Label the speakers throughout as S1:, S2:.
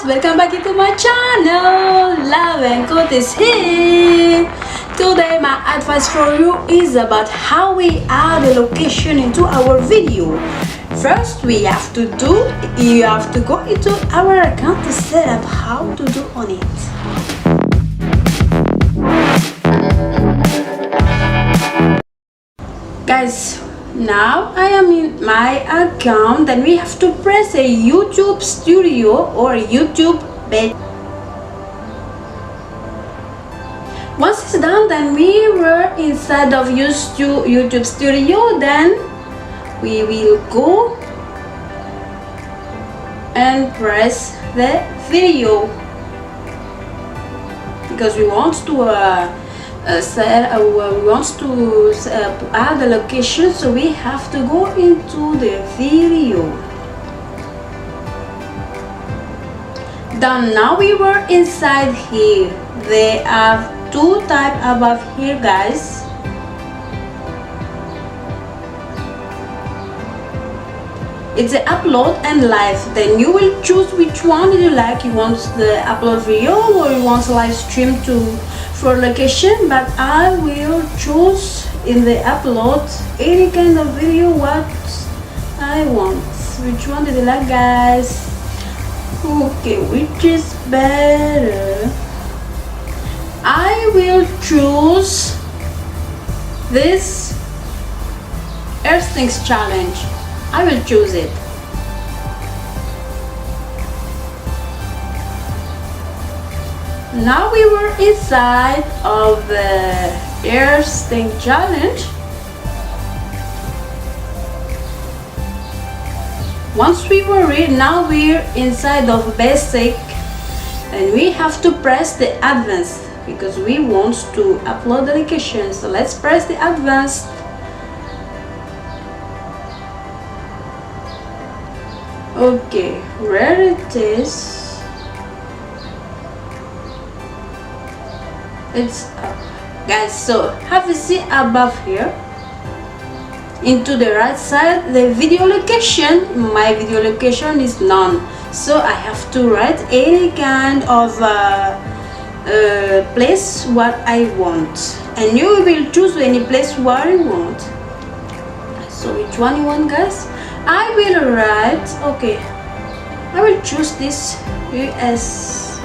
S1: guys, welcome back into my channel. Love and Code is here. Today my advice for you is about how we add a location into our video. First you have to go into our account to set up how to do on it. Guys, now I am in my account, then we have to press a YouTube Studio or YouTube bed. Once it's done, then we were inside of YouTube Studio, then we will go and press the video because we want to add the location, so we have to go into the video. Done. Now we were inside here. They have two types above here, guys. It's the upload and live. Then you will choose which one you like. You want the upload video or you want live stream for location, but I will choose in the upload any kind of video what I want. Which one did you like, guys? Okay, which is better? I will choose this Earth Things challenge. I will choose it. Now we were inside of the Earth Thing challenge. Once we were in, now we're inside of basic, and we have to press the advanced because we want to upload the location. So let's press the advanced. Okay, where it is? It's up, guys. So have you seen above here into the right side the video location? My video location is none, so I have to write any kind of place what I want, and you will choose any place what you want. So which one you want, guys? I will write, okay, I will choose this USA.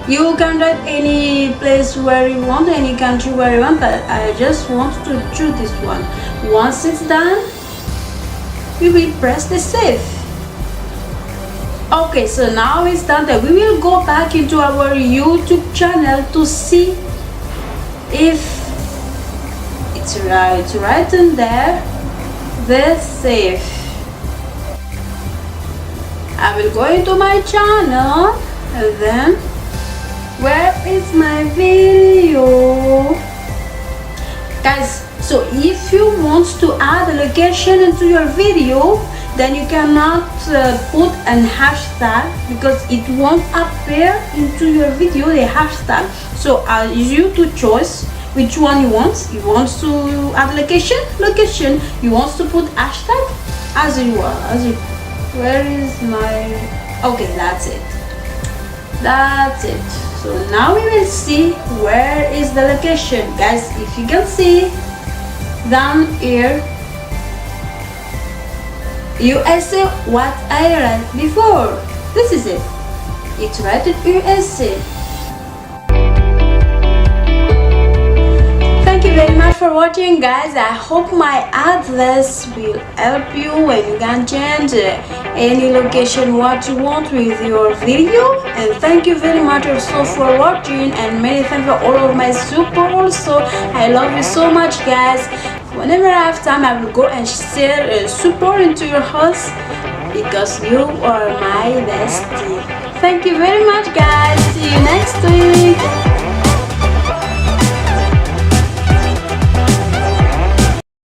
S1: You can write any place where you want, any country where you want, but I just want to choose this one. Once it's done, we will press the save. Okay, so now it's done. That we will go back into our YouTube channel to see if it's right. It's right in there. The save. I will go into my channel and then where is my video, guys? So if you want to add a location into your video, then you cannot put an hashtag because it won't appear into your video, the hashtag. So you to choose which one you want. You want to add location. You want to put hashtag as you are. Where is my? Okay, that's it. That's it. So now we will see where is the location, guys. If you can see down here, USA, what I read before. This is it. It's right in USA. Thank you very much for watching, guys. I hope my advice will help you when you can change any location what you want with your video. And thank you very much also for watching, and many thanks for all of my support also. I love you so much, guys. Whenever I have time, I will go and share support into your house because you are my bestie. Thank you very much, guys. See you next week.